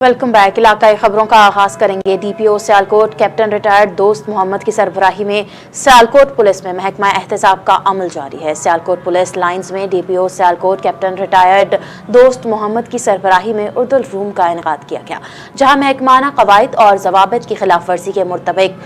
Welcome back. इलाकाई खबरों का आगाज करेंगे। डीपीओ सियालकोट कैप्टन रिटायर्ड दोस्त मोहम्मद की सरबराही में सियालकोट पुलिस में महकमा एहतसाब का अमल जारी है। सियालकोट पुलिस लाइंस में डीपीओ सियालकोट कैप्टन रिटायर्ड दोस्त मोहम्मद की सरबराही में उर्दू रूम का इनेकाद किया गया, जहां महकमाना कवायद और जवाबित की खिलाफ वर्जी के मुताबिक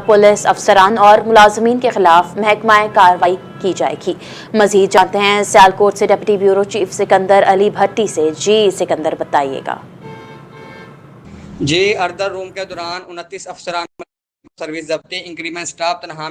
पुलिस अफसरान और मुलाजमीन के खिलाफ महकमा कार्रवाई की जाएगी। मजीद जानते हैं सियालकोट से deputy bureau chief Sikandar Ali Bhatti से। जी सिकंदर, बताइएगा। जी, अर्दर रूम के दौरान 29 अफसरान सर्विस जब्ती, इंक्रीमेंट, स्टाफ तनहा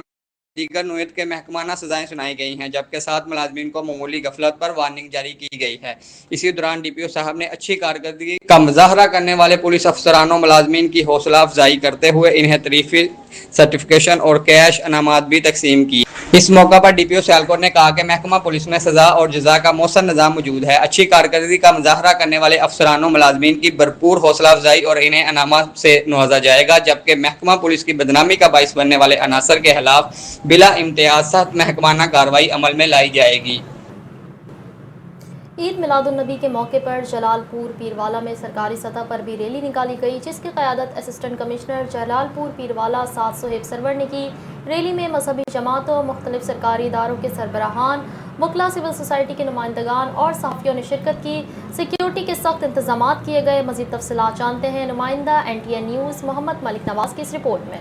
दीगर नोयत के महकमाना सजाएं सुनाई गई हैं, जबकि 7 मुलाजमीन को मामूली गफलत पर वार्निंग जारी की गई है। इसी दौरान डीपीओ साहब ने अच्छी कारकर्दगी का मुजाहरा करने वाले पुलिस अफसरानों मुलाजमीन की हौसला अफजाई करते हुए इन्हें तरीफी सर्टिफिकेशन और कैश अनामात भी तकसीम की। इस मौका पर डीपीओ सियालकोट ने कहा कि महकमा पुलिस में सजा और जजा का मौसर निज़ाम मौजूद है। अच्छी कारकर्दगी का मुजाहरा करने वाले अफसरानों मुलाजमीन की भरपूर हौसला अफजाई और इन्हें अनामात से नवाजा जाएगा, जबकि महकमा पुलिस की बदनामी का बाइस बनने वाले अनासर के खिलाफ बिला इम्तियाज सख्त महकमाना कार्रवाई अमल में लाई जाएगी। ईद मिलादुन्नबी के मौके पर जलालपुर पीरवाला में सरकारी सतह पर भी रैली निकाली गई, जिसकी क़यादत असिस्टेंट कमिश्नर जलालपुर पीरवाला साद सोहेब सरवर ने की। रैली में मजहबी जमातों, मुख्तलिफ सरकारी इदारों के सरबराहान, वकला, सिविल सोसाइटी के नुमाइंदगान और सहाफ़ियों ने शिरकत की। सिक्योरिटी के सख्त इंतजाम किए गए। मज़ीद तफसीलात जानते हैं नुमाइंदा NTN न्यूज़ मोहम्मद मलिक नवाज की इस रिपोर्ट में।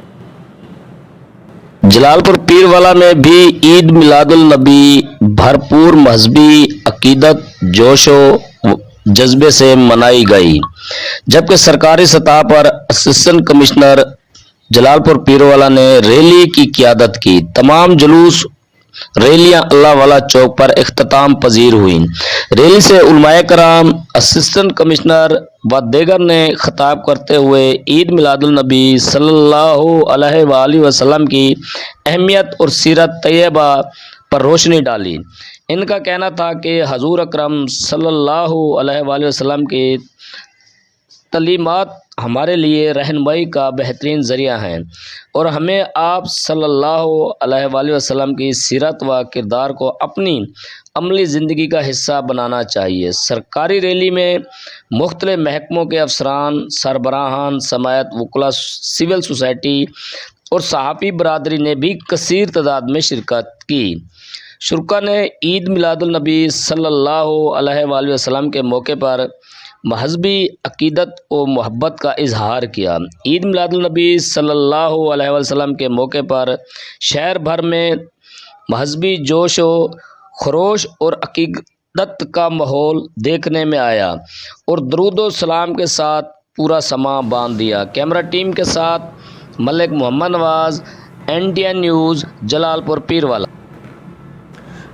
जलालपुर पीरवाला में भी ईद मिलादुल नबी भरपूर मजहबी अकीदत, जोशो जज्बे से मनाई गई, जबकि सरकारी सतह पर असिस्टेंट कमिश्नर जलालपुर पीरवाला ने रैली की क़यादत की। तमाम जुलूस रैलियां अल्लाह वाला चौक पर इख्तिताम पजीर हुई। रैली से उलमाए कराम, असिस्टेंट कमिश्नर व दीगर ने खिताब करते हुए ईद मिलादुल नबी सल्लल्लाहु अलैहि वसल्लम की अहमियत और सीरत तैयबा पर रोशनी डाली। इनका कहना था कि हजूर अकरम सल्लल्लाहु अलैहि वसल्लम की तलीमात हमारे लिए रहनुमाई का बेहतरीन ज़रिया हैं और हमें आप सल्लल्लाहु अलैहि वसल्लम की सीरत व किरदार को अपनी अमली ज़िंदगी का हिस्सा बनाना चाहिए। सरकारी रैली में मुख्तलिफ महकमों के अफसरान, सरबराहान, समायत, वकला, सिविल सोसाइटी और सहाफ़ी बरादरी ने भी कसीर तादाद में शिरकत की। शुरका ने ईद मिलादुल नबी सल्लल्लाहु अलैहि वसल्लम के मौके पर मजहबी अकीदत और मोहब्बत का इजहार किया। ईद मिलादुल नबी सल्लल्लाहु अलैहि वसल्लम के मौके पर शहर भर में मजहबी जोश व खरोश और अकीदत का माहौल देखने में आया और दरूद व सलाम के साथ पूरा समा बांध दिया। कैमरा टीम के साथ मलिक मोहम्मद नवाज, NTN न्यूज़, जलालपुर पीरवाला।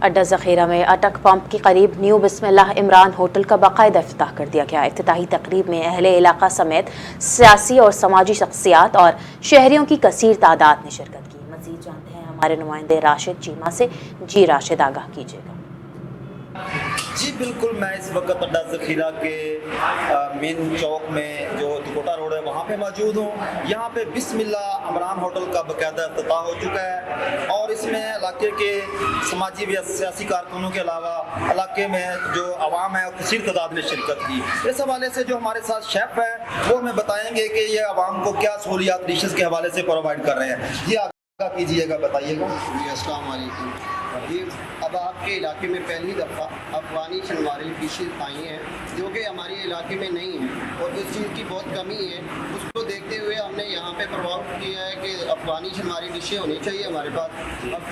अड्डा ज़ख़ीरा में अटक पंप के करीब न्यू बिस्मिल्लाह इमरान होटल का बाकायदा इफ्तिताह कर दिया गया। इफ्तिताही तकरीब में अहले इलाका समेत सियासी और समाजी शख्सियात और शहरियों की कसीर तादाद ने शिरकत की। मज़ीद जानते हैं हमारे नुमाइंदे राशिद चीमा से। जी राशिद, आगाह कीजिएगा। जी बिल्कुल, मैं इस वक्त अड्डा ज़ख़ीरा के मेन चौक में जो तिकोटा रोड है वहाँ पे मौजूद हूँ। यहाँ पे बिस्मिल्लाह इमरान होटल का बाकायदा इफ्तिताह हो चुका है और इसमें इलाके के समाजी व सियासी कारकुनों के अलावा इलाके में जो आवाम है कसीर तादाद ने शिरकत की। इस हवाले से जो हमारे साथ शेफ़ है वो हमें बताएँगे कि ये आवाम को क्या सहूलियात डिशेज़ के हवाले से प्रोवाइड कर रहे हैं। जी आगाह कीजिएगा, बताइएगा। जी अस्सलाम वालेकुम। जी, अब आपके इलाके में पहली दफ़ा अफ़गानी शलवारी डिशेज आई हैं जो कि हमारे इलाके में नहीं है और इस चीज़ की बहुत कमी है। उसको देखते हुए हमने यहाँ पे प्रभाव किया है कि अफ़गानी शलवारी डिशें होनी चाहिए हमारे पास। अब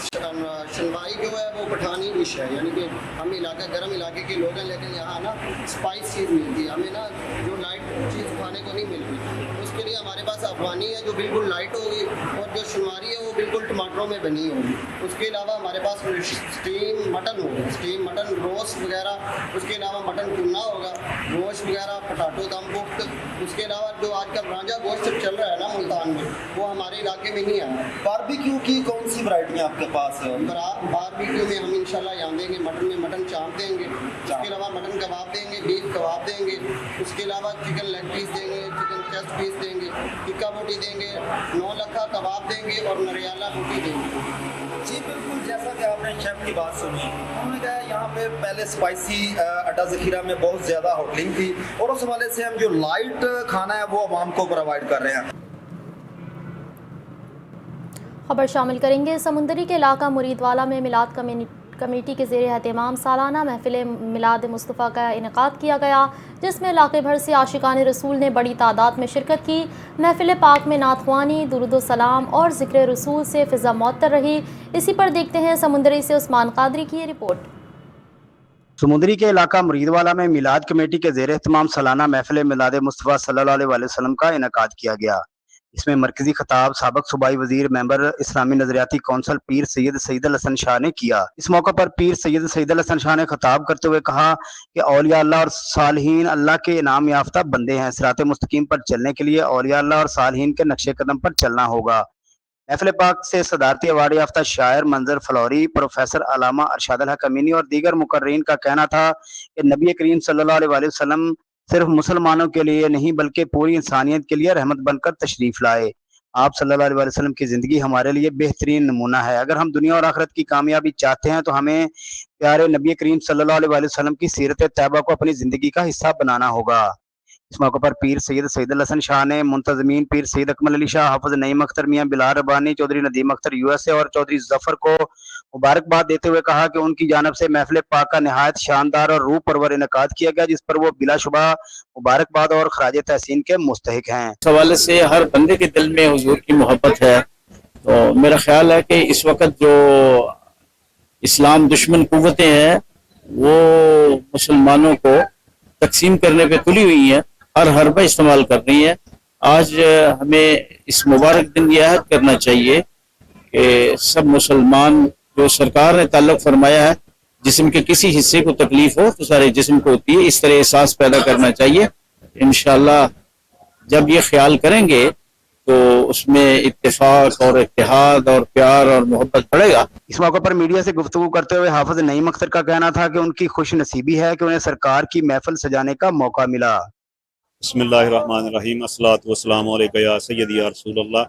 शलवारी जो है वो पठानी डिश है, यानी कि हम गर्म इलाके के लोग हैं, लेकिन यहाँ ना स्पाइस चीज़ मिलती है हमें ना, जो लाइट चीज़ खाने को नहीं मिलती। उसके लिए हमारे पास अफ़गानी है जो बिल्कुल लाइट होगी और जो शलवारी है वो बिल्कुल टमाटरों में बनी होगी। उसके अलावा हमारे पास स्टीम मटन होगा, स्टीम मटन रोस्ट वगैरह। उसके अलावा मटन टुना होगा, गोश्त वगैरह, पटाटो दम पुख्त। उसके अलावा जो आज का ब्रांजा गोश्त चल रहा है ना मुल्तान में, वो हमारे इलाके में नहीं आया। बारबेक्यू की कौन सी वैरायटियाँ आपके पास है? बारबेक्यू में हम इंशाल्लाह यहाँ देंगे, मटन में मटन चाप देंगे, उसके अलावा मटन कबाब देंगे, बीफ कबाब देंगे, उसके अलावा चिकन लेग पीस देंगे, चिकन चेस्ट पीस देंगे, टिक्का बोटी देंगे, 9 लक्का कबाब देंगे और नरियाला बोटी देंगे। जी बिल्कुल, जैसा कि आपने शेफ की बात सुनी, उन्होंने कहा यहाँ पे पहले स्पाइसी अड्डा ज़खीरा में बहुत ज़्यादा होटलिंग थी और उस हवाले से हम जो लाइट खाना है वो आवाम को प्रोवाइड कर रहे हैं। खबर शामिल करेंगे। समुंदरी के इलाका मुरीदवाला में मिलाद कमेटी के ज़ेर एहतमाम सालाना महफिल मिलाद मुस्तफ़ा का इनेकाद किया गया, जिसमें इलाके भर से आशिकान रसूल ने बड़ी तादाद में शिरकत की। महफिल पाक में नातख्वानी, दुरूद सलाम और ज़िक्र रसूल से फ़िज़ा मुअत्तर रही। इसी पर देखते हैं समुंदरी से उस्मान कादरी की ये रिपोर्ट। समुंदरी के इलाका मुरीदवाला में मिलाद कमेटी के ज़ेर एहतमाम सालाना महफिल मिलाद मुस्तफ़ा सल्लल्लाहु अलैहि वसल्लम का इनेकाद किया गया। इसमें मरकजी खिताब साबिक सूबाई वजीर मेंबर इस्लामी नजरियाती कौंसल पीर सैयद सईदुल हसन शाह ने किया। इस मौके पर पीर सैयद सईदुल हसन शाह ने खिताब करते हुए कहा कि औलिया अल्लाह और सालिहीन अल्लाह के इनाम याफ्ता बंदे हैं। सिराते मुस्तकीम पर चलने के लिए औलिया अल्लाह और सालिहीन के नक्शे कदम पर चलना होगा। महफिल पाक से सदारती अवार्ड याफ्ता शायर मंजर फ्लौरी, प्रोफेसर अलामा अरशाद अल हक अमीनी और दीगर मुकर्रीन का कहना था कि नबी करीम सल्लल्लाहु अलैहि वसल्लम सिर्फ मुसलमानों के लिए नहीं बल्कि पूरी इंसानियत के लिए रहमत बनकर तशरीफ लाए। आप सल्लल्लाहु अलैहि वसल्लम की जिंदगी हमारे लिए बेहतरीन नमूना है। अगर हम दुनिया और आखिरत की कामयाबी चाहते हैं तो हमें प्यारे नबी करीम सल्लल्लाहु अलैहि वसल्लम की सीरत तैयबा को अपनी जिंदगी का हिस्सा बनाना होगा। इस मौके पर पीर सैयद सईदुल हसन शाह ने मुंतजमीन पीर सैयद अकमल अली शाह, हाफिज नईम अख्तर, मियां बिलाल रब्बानी, चौधरी नदीम अख्तर USA और चौधरी जफर को मुबारकबाद देते हुए कहा कि उनकी जानिब से महफिल पाक का निहायत शानदार और रूह परवर इनेकाद किया गया, जिस पर वो बिलाशुबा मुबारकबाद और खराज तहसीन के मुस्तहिक हैं। इस हवाले से हर बंदे के दिल में हुजूर की मोहब्बत है, तो मेरा ख्याल है कि इस वक्त जो इस्लाम दुश्मन कुव्वतें हैं वो मुसलमानों को तकसीम करने पे तुली हुई हैं, हर हरबा इस्तेमाल कर रही है। आज हमें इस मुबारक दिन यह अहद करना चाहिए कि सब मुसलमान, जो सरकार ने ताल्लुक फरमाया है जिस्म के किसी हिस्से को तकलीफ हो तो सारे जिस्म को होती है, इस तरह एहसास पैदा करना चाहिए। इंशाअल्लाह जब ये ख्याल करेंगे तो उसमें इत्तेफाक और इत्तेहाद और प्यार और मोहब्बत बढ़ेगा। इस मौके पर मीडिया से गुफ्तगू करते हुए हाफिज नईम अख्तर का कहना था कि उनकी खुश नसीबी है कि उन्हें सरकार की महफिल सजाने का मौका मिला। बिस्मिल्लाहिर्रहमानिर्रहीम, अस्सलातु वस्सलामु अलैका या सय्यदी या रसूलल्लाह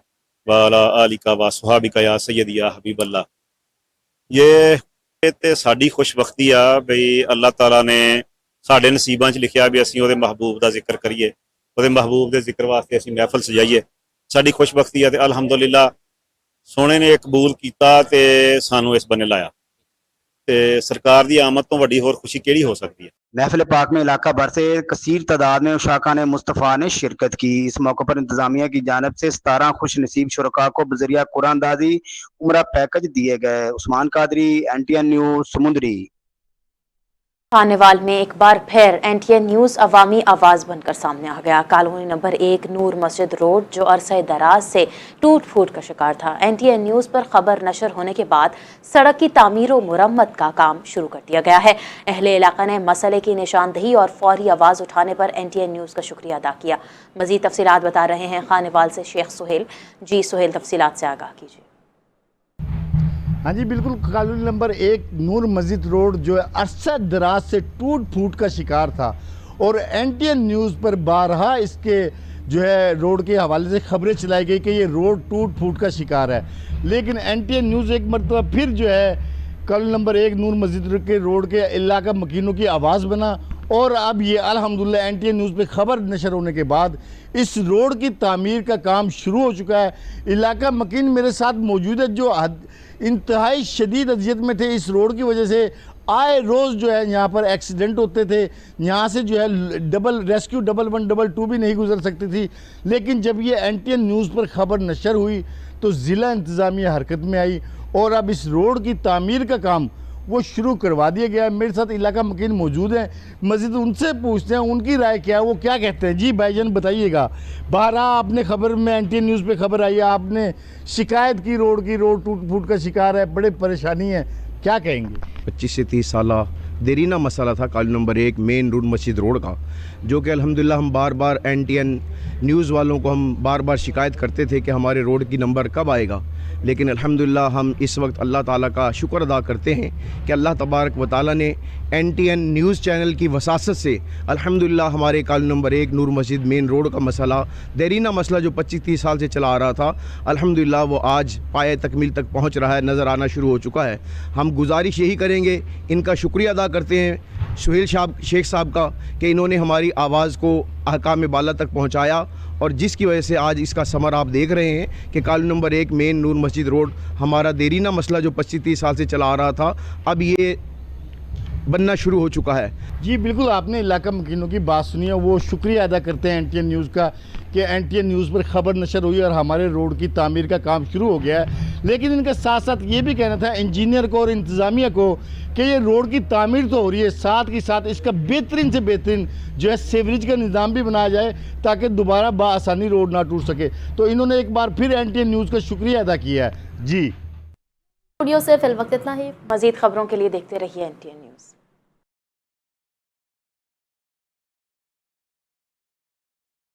व अला आलिका व असहाबिका या सय्यदी या हबीबल्लाह। ये ते साडी खुशबख्ती आ बई अल्लाह ताला ने साडे नसीबां च लिखिया भी असीं ओहदे महबूब दा जिक्र करिए, ओहदे महबूब दे जिक्र वास्ते असीं महफिल सजाइए। साडी खुशबख्ती है ते अल्हम्दुलिल्लाह सोने ने कबूल कीता ते सानू इस बने लाया, ते सरकार दी आमद तो वड्डी होर खुशी केड़ी हो सकती है। महफिल पाक में इलाका भर से कसीर तादाद में उशाका ने मुस्तफ़ा ने शिरकत की। इस मौके पर इंतजामिया की जानिब से 17 खुश नसीब शुरका को बजरिया कुरानदाजी उम्रा पैकेज दिए गए। उस्मान कादरी, NTN न्यूज़, समुंदरी। खानेवाल में एक बार फिर NTN न्यूज़ अवामी आवाज़ बनकर सामने आ गया। कॉलोनी नंबर 1 नूर मस्जिद रोड जो अरसे दराज से टूट फूट का शिकार था, NTN न्यूज़ पर खबर नशर होने के बाद सड़क की तामीर और मुरम्मत का काम शुरू कर दिया गया है। अहले इलाका ने मसले की निशानदही और फौरी आवाज़ उठाने पर NTN न्यूज़ का शुक्रिया अदा किया। मज़ीद तफसीलात बता रहे हैं खानेवाल से शेख सुहेल। जी सुहेल, तफसीलात से आगाह कीजिए। हाँ जी बिल्कुल, कॉलोनी नंबर 1 नूर मस्जिद रोड जो है अरसा दराज से टूट फूट का शिकार था और NTN न्यूज़ पर बारहा इसके जो है रोड के हवाले से खबरें चलाई गई कि ये रोड टूट फूट का शिकार है, लेकिन NTN न्यूज़ एक मरतबा फिर जो है कॉलोनी नंबर 1 नूर मस्जिद के रोड के इलाका मकीनों की आवाज़ बना और अब ये अल्हम्दुलिल्लाह NTN न्यूज़ पे खबर नशर होने के बाद इस रोड की तामीर का काम शुरू हो चुका है। इलाका मकीन मेरे साथ मौजूद है जो इंतहाई शदीद अजियत में थे। इस रोड की वजह से आए रोज़ जो है यहाँ पर एक्सीडेंट होते थे, यहाँ से जो है रेस्क्यू 1112 भी नहीं गुजर सकती थी, लेकिन जब ये NTN न्यूज़ पर खबर नशर हुई तो ज़िला इंतज़ामिया हरकत में आई और अब इस रोड की तामीर का काम वो शुरू करवा दिया गया है। मेरे साथ इलाका मकीन मौजूद हैं, मज़ीद उनसे पूछते हैं उनकी राय क्या है, वो क्या कहते हैं। जी भाईजान बताइएगा, बारहा आपने खबर में NTN न्यूज़ पे खबर आई है, आपने शिकायत की रोड टूट फूट का शिकार है, बड़े परेशानी है, क्या कहेंगे। 25 से 30 साल دیرینہ مسئلہ تھا کالونی نمبر 1 مین روڈ مسجد روڈ کا، جو کہ الحمدللہ ہم بار بار NTN نیوز والوں کو ہم بار بار شکایت کرتے تھے کہ ہمارے روڈ کی نمبر کب آئے گا، لیکن الحمدللہ ہم اس وقت اللہ تعالیٰ کا شکر ادا کرتے ہیں کہ اللہ تبارک و تعالیٰ نے NTN نیوز چینل کی وساست سے الحمدللہ ہمارے کالونی نمبر 1 نور مسجد مین روڈ کا مسئلہ، دیرینہ مسئلہ جو 25-30 سال سے چلا آ رہا تھا، الحمدللہ وہ آج پائے تکمیل تک پہنچ رہا ہے، نظر آنا شروع ہو چکا ہے۔ ہم گزارش یہی کریں گے، ان کا شکریہ ادا کرتے ہیں سہیل شیخ صاحب کا کہ انہوں نے ہماری آواز کو احکام بالا تک پہنچایا، اور جس کی وجہ سے آج اس کا ثمر آپ دیکھ رہے ہیں کہ کالونی نمبر 1 مین نور مسجد روڈ ہمارا دیرینہ مسئلہ جو 25-30 سال سے چلا آ رہا تھا، اب یہ بننا شروع ہو چکا ہے۔ جی بالکل، آپ نے علاقہ مکینوں کی بات سنی ہے، وہ شکریہ ادا کرتے ہیں NTN نیوز کا کہ NTN نیوز پر خبر نشر ہوئی اور ہمارے روڈ کی تعمیر کا کام شروع ہو گیا ہے، لیکن ان کا ساتھ ساتھ یہ بھی کہنا تھا انجینئر کو اور انتظامیہ کو کہ یہ روڈ کی تعمیر تو ہو رہی ہے، ساتھ کے ساتھ اس کا بہترین سے بہترین جو ہے سیوریج کا نظام بھی بنایا جائے تاکہ دوبارہ بآسانی روڈ نہ ٹوٹ سکے۔ تو انہوں نے ایک بار پھر NTN نیوز کا شکریہ ادا کیا ہے۔ جی اسٹوڈیو سے فی الوقت اتنا ہی، مزید خبروں کے لیے دیکھتے رہیے NTN نیوز۔